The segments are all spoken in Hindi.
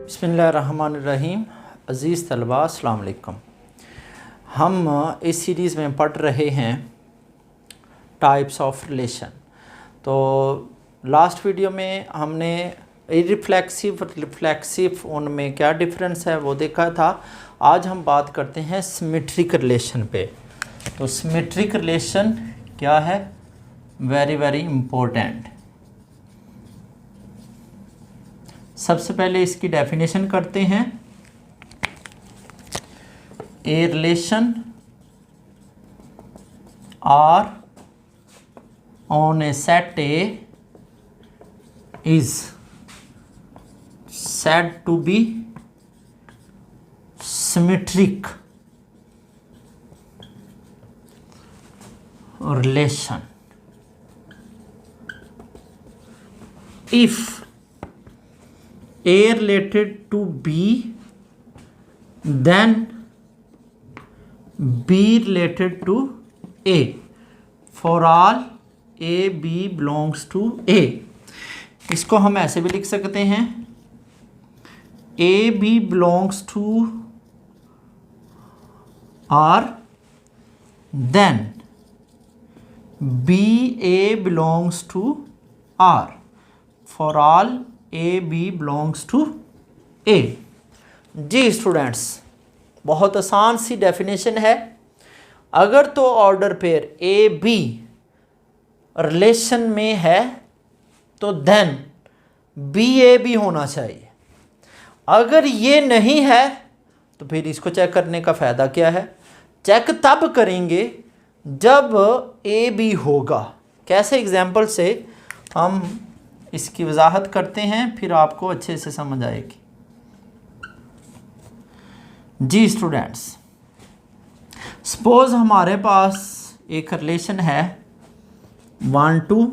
बिस्मिल्लाहिर्रहमानिर्रहीम। अज़ीज़ तलबा अस्सलाम वालेकुम। हम इस सीरीज़ में पढ़ रहे हैं टाइप्स ऑफ रिलेशन। तो लास्ट वीडियो में हमने रिफ्लेक्सिव उनमें क्या डिफरेंस है वो देखा था। आज हम बात करते हैं सिमेट्रिक रिलेशन पे। तो सिमेट्रिक रिलेशन क्या है? Very very important. सबसे पहले इसकी डेफिनेशन करते हैं। A relation R on a set A is said to be symmetric relation if A related to B, then B related to A, for all A B belongs to A। इसको हम ऐसे भी लिख सकते हैं A B belongs to R, then B A belongs to R, for all A B belongs to A। जी स्टूडेंट्स, बहुत आसान सी डेफिनेशन है। अगर तो order pair A B relation में है तो देन बी ए बी होना चाहिए। अगर ये नहीं है तो फिर इसको चेक करने का फ़ायदा क्या है? चेक तब करेंगे जब ए बी होगा। कैसे? एग्जाम्पल से हम इसकी वजाहत करते हैं, फिर आपको अच्छे से समझ आएगी। जी स्टूडेंट्स, सपोज हमारे पास एक रिलेशन है 1-2,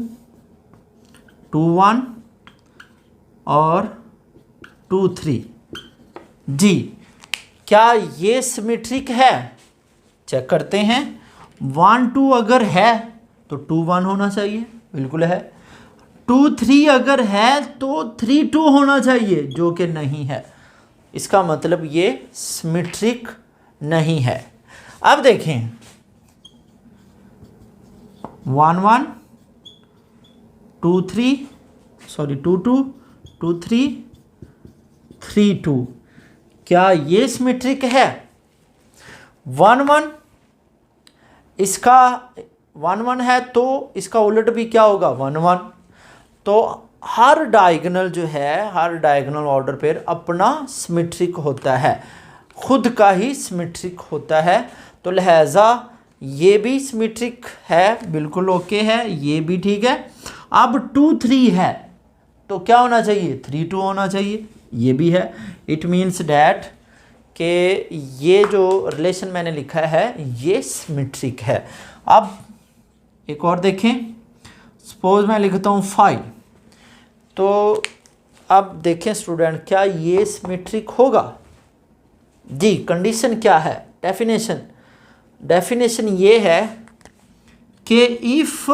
2-1 और 2-3। जी, क्या ये सिमेट्रिक है? चेक करते हैं। 1-2 अगर है तो 2-1 होना चाहिए, बिल्कुल है। 2-3 अगर है तो 3-2 होना चाहिए, जो कि नहीं है। इसका मतलब ये सिमेट्रिक नहीं है। अब देखें 1-1, 2-3, 2-2, 2-3, 3-2, क्या ये सिमेट्रिक है? 1-1 इसका 1-1 है तो इसका उलट भी क्या होगा? 1-1। तो हर डायगोनल जो है, हर डायगोनल ऑर्डर पेयर अपना सिमेट्रिक होता है, खुद का ही सिमेट्रिक होता है। तो लिहाजा ये भी सिमेट्रिक है, बिल्कुल ओके है, ये भी ठीक है। अब 2-3 है तो क्या होना चाहिए? 3-2 होना चाहिए, ये भी है। इट मीन्स डैट कि ये जो रिलेशन मैंने लिखा है ये सिमेट्रिक है। अब एक और देखें, सपोज मैं लिखता हूँ 5, तो अब देखें स्टूडेंट, क्या ये सिमेट्रिक होगा? जी, कंडीशन क्या है? डेफिनेशन ये है कि इफ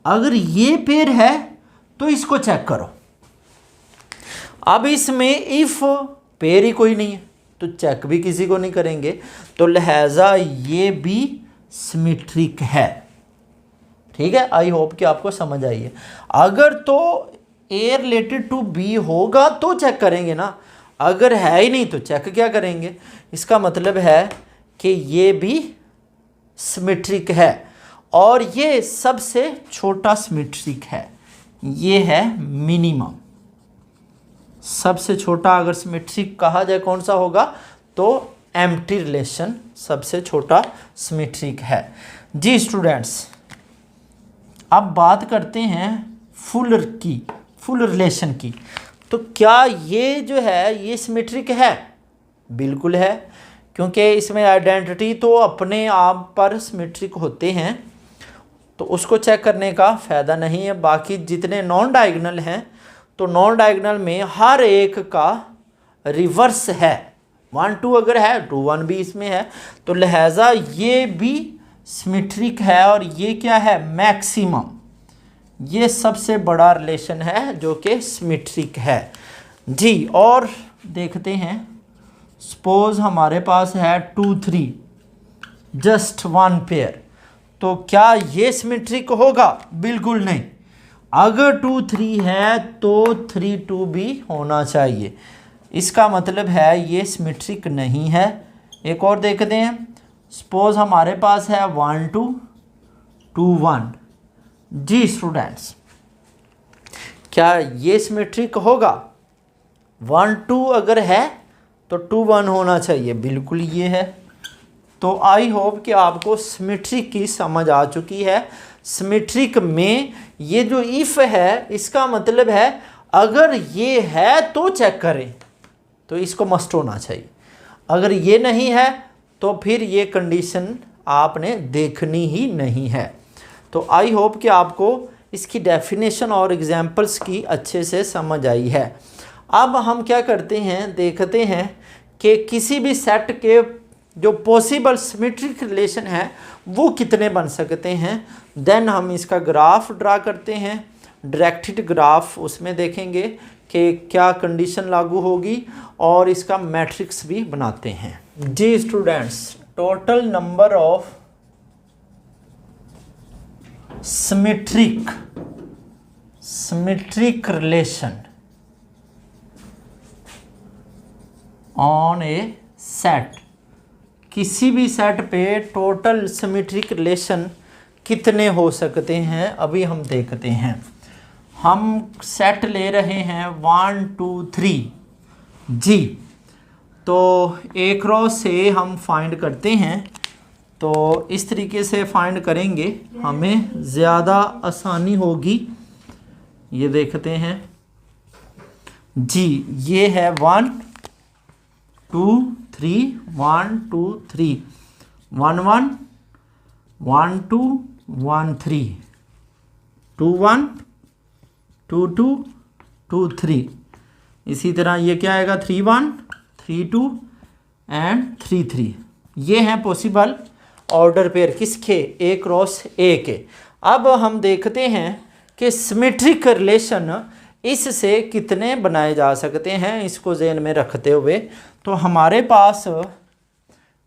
अगर ये पेयर है तो इसको चेक करो। अब इसमें इफ पेयर ही कोई नहीं है तो चेक भी किसी को नहीं करेंगे, तो लिहाजा ये भी सिमेट्रिक है। ठीक है, आई होप कि आपको समझ आई है। अगर तो ए रिलेटेड टू बी होगा तो चेक करेंगे ना, अगर है ही नहीं तो चेक क्या करेंगे? इसका मतलब है कि ये भी सिमेट्रिक है और ये सबसे छोटा सिमेट्रिक है, ये है मिनिमम। सबसे छोटा अगर सिमेट्रिक कहा जाए कौन सा होगा? तो एम्प्टी रिलेशन सबसे छोटा सिमेट्रिक है। जी स्टूडेंट्स, अब बात करते हैं फुल रिलेशन की। तो क्या ये जो है ये सिमेट्रिक है? बिल्कुल है, क्योंकि इसमें आइडेंटिटी तो अपने आप पर सिमेट्रिक होते हैं, तो उसको चेक करने का फ़ायदा नहीं है। बाकी जितने नॉन डायगोनल हैं तो नॉन डायगोनल में हर एक का रिवर्स है। 1-2 अगर है 2-1 भी इसमें है, तो लिहाजा ये भी सिमेट्रिक है। और ये क्या है? मैक्सिमम। ये सबसे बड़ा रिलेशन है जो कि सिमेट्रिक है। जी। और देखते हैं, सपोज हमारे पास है 2 3, जस्ट 1 पेयर, तो क्या ये सिमेट्रिक होगा? बिल्कुल नहीं। अगर 2 3 है तो 3 2 भी होना चाहिए। इसका मतलब है ये सिमेट्रिक नहीं है। एक और देखते हैं, सपोज हमारे पास है 1 2 2 1। जी स्टूडेंट्स, क्या ये सिमेट्रिक होगा? 1 2 अगर है तो 2 1 होना चाहिए, बिल्कुल ये है। तो आई होप कि आपको सिमेट्रिक की समझ आ चुकी है। सिमेट्रिक में ये जो इफ़ है, इसका मतलब है अगर ये है तो चेक करें, तो इसको मस्ट होना चाहिए। अगर ये नहीं है तो फिर ये कंडीशन आपने देखनी ही नहीं है। तो आई होप कि आपको इसकी डेफिनेशन और एग्जांपल्स की अच्छे से समझ आई है। अब हम क्या करते हैं, देखते हैं कि किसी भी सेट के जो पॉसिबल सिमेट्रिक रिलेशन है वो कितने बन सकते हैं। देन हम इसका ग्राफ ड्रा करते हैं, डायरेक्टेड ग्राफ। उसमें देखेंगे कि क्या कंडीशन लागू होगी और इसका मैट्रिक्स भी बनाते हैं। जी students, total number of symmetric relation on a set, किसी भी सेट पे टोटल सिमेट्रिक रिलेशन कितने हो सकते हैं अभी हम देखते हैं। हम सेट ले रहे हैं 1 2 3। जी, तो एक रो से हम फाइंड करते हैं। तो इस तरीके से फाइंड करेंगे, हमें ज़्यादा आसानी होगी। ये देखते हैं जी, ये है 1 2 3 1 2 3 1 1 1 2 1 3 2 1 2 2 2 3। इसी तरह ये क्या आएगा 3 1 3 2 एंड 3 3। ये हैं पॉसिबल ऑर्डर पेयर किसके? ए क्रॉस ए के। अब हम देखते हैं कि सिमेट्रिक रिलेशन इससे कितने बनाए जा सकते हैं, इसको ज़हन में रखते हुए। तो हमारे पास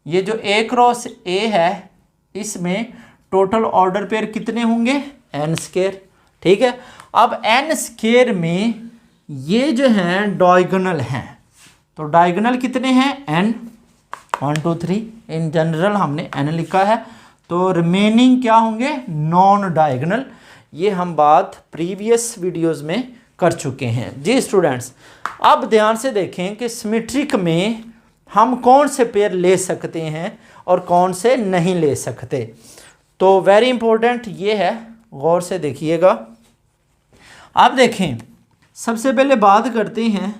ये जो ए क्रॉस ए है, इसमें टोटल ऑर्डर पेयर कितने होंगे? N square. ठीक है। अब एन स्क्वायर में ये जो हैं डायगोनल हैं, तो डायगोनल कितने हैं? एन 1 2 3। इन जनरल हमने एन लिखा है। तो रिमेनिंग क्या होंगे? Non diagonal. ये हम बात प्रीवियस वीडियोस में कर चुके हैं। जी स्टूडेंट्स, अब ध्यान से देखें कि सिमेट्रिक में हम कौन से पेयर ले सकते हैं और कौन से नहीं ले सकते। तो वेरी इंपॉर्टेंट ये है, गौर से देखिएगा। अब देखें, सबसे पहले बात करते हैं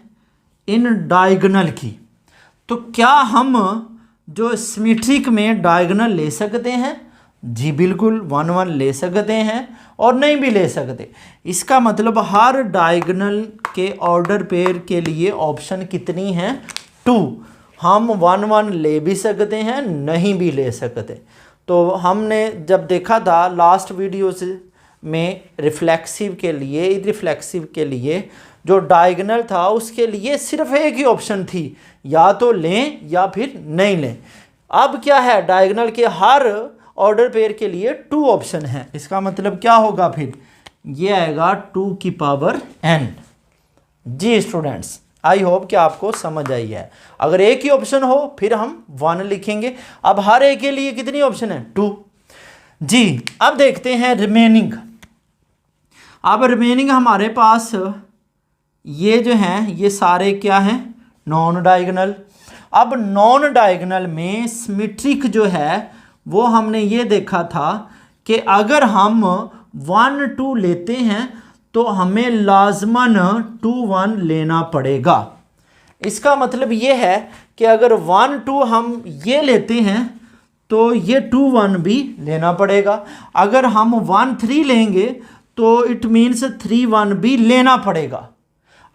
इन डायगोनल की। तो क्या हम जो सिमेट्रिक में डायगोनल ले सकते हैं? जी बिल्कुल, 1 1 ले सकते हैं और नहीं भी ले सकते। इसका मतलब हर डायगोनल के ऑर्डर पेयर के लिए ऑप्शन कितनी हैं? 2। हम 1 1 ले भी सकते हैं, नहीं भी ले सकते। तो हमने जब देखा था लास्ट वीडियो में रिफ्लेक्सिव के लिए, इरिफ्लेक्सिव के लिए जो डायगोनल था उसके लिए सिर्फ एक ही ऑप्शन थी, या तो लें या फिर नहीं लें। अब क्या है, डायगोनल के हर ऑर्डर पेयर के लिए 2 ऑप्शन हैं। इसका मतलब क्या होगा फिर? ये आएगा 2 की पावर n। जी स्टूडेंट्स, आई होप कि आपको समझ आई है। अगर एक ही ऑप्शन हो फिर हम 1 लिखेंगे। अब हर एक के लिए कितनी ऑप्शन है? 2। जी, अब देखते हैं रिमेनिंग। अब रिमेनिंग हमारे पास ये जो हैं, ये सारे क्या हैं? Non diagonal. अब नॉन डायगोनल में सिमेट्रिक जो है वो हमने ये देखा था कि अगर हम 1 2 लेते हैं तो हमें लाजमन 2 1 लेना पड़ेगा। इसका मतलब ये है कि अगर 1 2 हम ये लेते हैं तो ये 2 1 भी लेना पड़ेगा। अगर हम 1 3 लेंगे तो इट मीन्स 3 1 भी लेना पड़ेगा।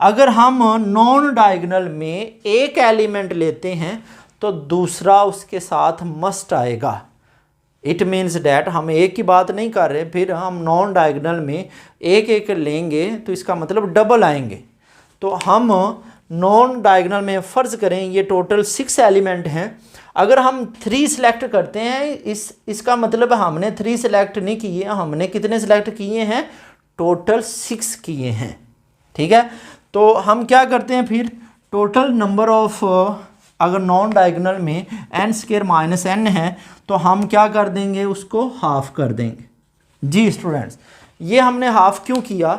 अगर हम नॉन डायगोनल में एक एलिमेंट लेते हैं तो दूसरा उसके साथ मस्ट आएगा। इट मीन्स डैट हम एक की बात नहीं कर रहे, फिर हम नॉन डायगोनल में एक एक लेंगे तो इसका मतलब डबल आएंगे। तो हम नॉन डायगोनल में फ़र्ज़ करें ये टोटल 6 एलिमेंट हैं, अगर हम 3 सिलेक्ट करते हैं, इसका मतलब हमने 3 सिलेक्ट नहीं किए, हमने कितने सिलेक्ट किए हैं, टोटल 6 किए हैं। ठीक है, तो हम क्या करते हैं फिर, टोटल नंबर ऑफ अगर नॉन डायगोनल में n² - n है तो हम क्या कर देंगे, उसको हाफ कर देंगे। जी स्टूडेंट्स, ये हमने हाफ क्यों किया,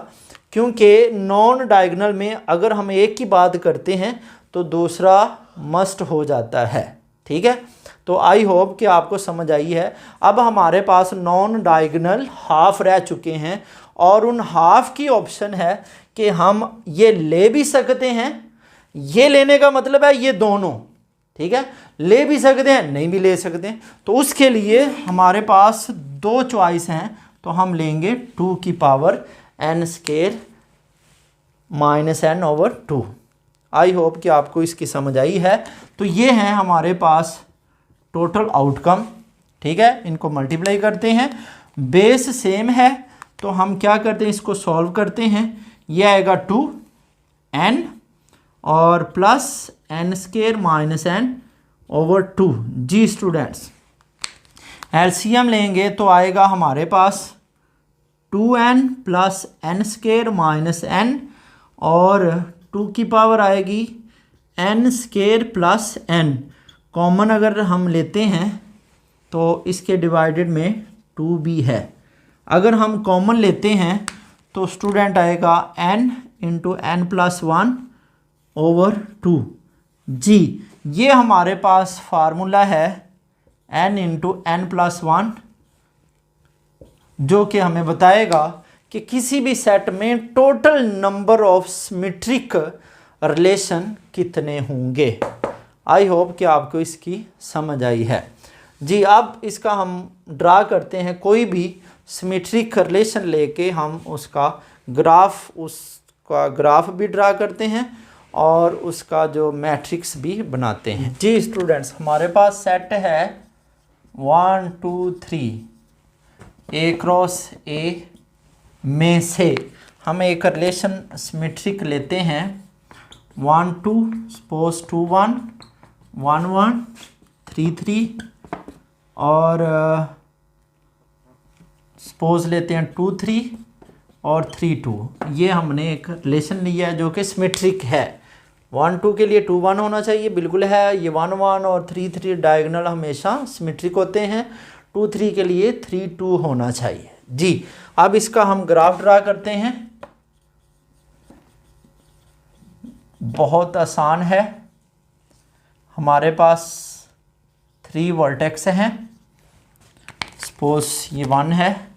क्योंकि नॉन डायगोनल में अगर हम एक की बात करते हैं तो दूसरा मस्ट हो जाता है। ठीक है, तो आई होप कि आपको समझ आई है। अब हमारे पास नॉन डायगोनल हाफ रह चुके हैं और उन हाफ की ऑप्शन है कि हम ये ले भी सकते हैं, ये लेने का मतलब है ये दोनों, ठीक है, ले भी सकते हैं, नहीं भी ले सकते हैं। तो उसके लिए हमारे पास 2 चॉइस हैं, तो हम लेंगे 2 की पावर n² - n/2। आई होप कि आपको इसकी समझ आई है। तो ये हैं हमारे पास टोटल आउटकम। ठीक है, इनको मल्टीप्लाई करते हैं, बेस सेम है तो हम क्या करते हैं, इसको सॉल्व करते हैं। ये आएगा 2n और प्लस n² - n/2। जी स्टूडेंट्स, एलसीएम लेंगे तो आएगा हमारे पास 2n + n² - n और 2 की पावर आएगी n² + n। कॉमन अगर हम लेते हैं तो इसके डिवाइडेड में 2 भी है। अगर हम कॉमन लेते हैं तो स्टूडेंट आएगा n × n+1/2। जी, ये हमारे पास फार्मूला है n × n+1, जो कि हमें बताएगा कि किसी भी सेट में total number of symmetric relation कितने होंगे। आई होप कि आपको इसकी समझ आई है। जी, अब इसका हम ड्रा करते हैं, कोई भी सिमेट्रिक रिलेशन लेके हम उसका ग्राफ भी ड्रा करते हैं और उसका जो मैट्रिक्स भी बनाते हैं। जी स्टूडेंट्स, हमारे पास सेट है 1 2 3 A क्रॉस A में से हम एक रिलेशन सिमेट्रिक लेते हैं 1 2 सपोज 2 1 1 1 3 3 और सपोज लेते हैं 2 3 और 3 2। ये हमने एक रिलेशन लिया है जो कि सिमेट्रिक है। 1 2 के लिए 2 1 होना चाहिए, बिल्कुल है। ये 1 1 और 3 3 डायगोनल हमेशा सिमेट्रिक होते हैं। 2 3 के लिए 3 2 होना चाहिए। जी, अब इसका हम ग्राफ ड्रा करते हैं। बहुत आसान है, हमारे पास 3 वर्टेक्स हैं। सपोज ये 1 है,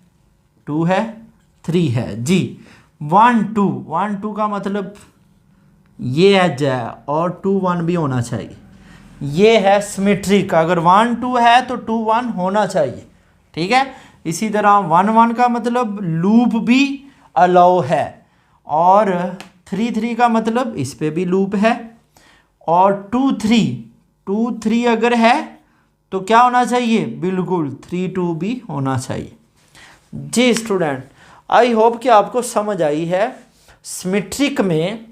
2 है, 3 है। जी, 1 2 का मतलब ये एज है और 2 1 भी होना चाहिए। ये है सिमेट्रिक, अगर 1 2 है तो 2 1 होना चाहिए। ठीक है, इसी तरह 1 1 का मतलब लूप भी अलाउ है और 3 3 का मतलब इस पे भी लूप है और 2 3 अगर है तो क्या होना चाहिए, बिल्कुल 3 2 भी होना चाहिए। जी स्टूडेंट, आई होप कि आपको समझ आई है। सिमेट्रिक में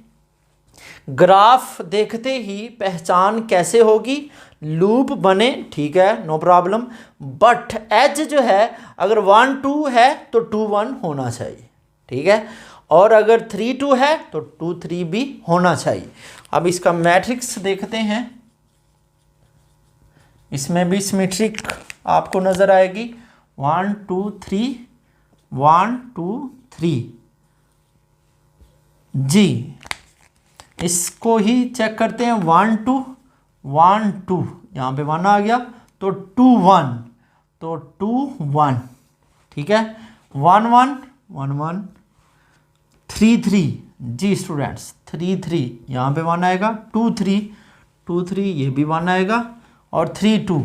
ग्राफ देखते ही पहचान कैसे होगी, लूप बने, ठीक है, नो प्रॉब्लम, बट एज जो है अगर 1 2 है तो 2 1 होना चाहिए। ठीक है, और अगर 3 2 है तो 2 3 भी होना चाहिए। अब इसका मैट्रिक्स देखते हैं, इसमें भी सिमेट्रिक आपको नजर आएगी 1 2 3 1 2 3। जी, इसको ही चेक करते हैं 1 2 1 2, यहाँ पे 1 आ गया तो 2 1, तो 2 1। ठीक है, 1 1 1 1 3 3। जी स्टूडेंट्स, 3 3 यहाँ पे 1 आएगा, 2 3 ये भी 1 आएगा और 3 2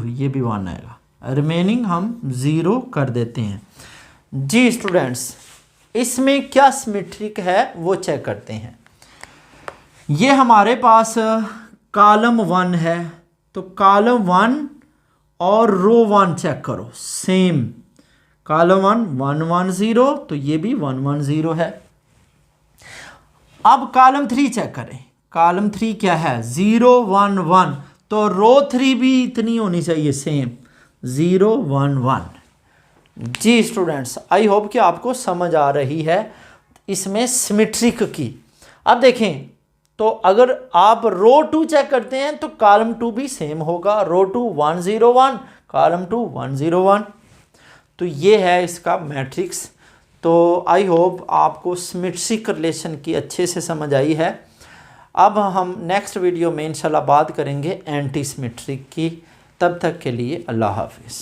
ये भी 1 आएगा। रिमेनिंग हम 0 कर देते हैं। जी स्टूडेंट्स, इसमें क्या सिमेट्रिक है वो चेक करते हैं। ये हमारे पास कॉलम 1 है, तो कॉलम 1 और रो 1 चेक करो, सेम कॉलम 1 1 1 0, तो ये भी 1 1 0 है। अब कॉलम 3 चेक करें, कॉलम 3 क्या है 0 1 1, तो रो 3 भी इतनी होनी चाहिए सेम 0 1 1। जी स्टूडेंट्स, आई होप कि आपको समझ आ रही है इसमें सिमेट्रिक की। अब देखें तो अगर आप रो 2 चेक करते हैं तो कॉलम 2 भी सेम होगा, रो 2 1 0 1, कॉलम 2 1 0 1। तो ये है इसका मैट्रिक्स। तो आई होप आपको सिमेट्रिक रिलेशन की अच्छे से समझ आई है। अब हम नेक्स्ट वीडियो में इंशाल्लाह बात करेंगे एंटी सिमेट्रिक की। तब तक के लिए अल्लाह हाफिज़।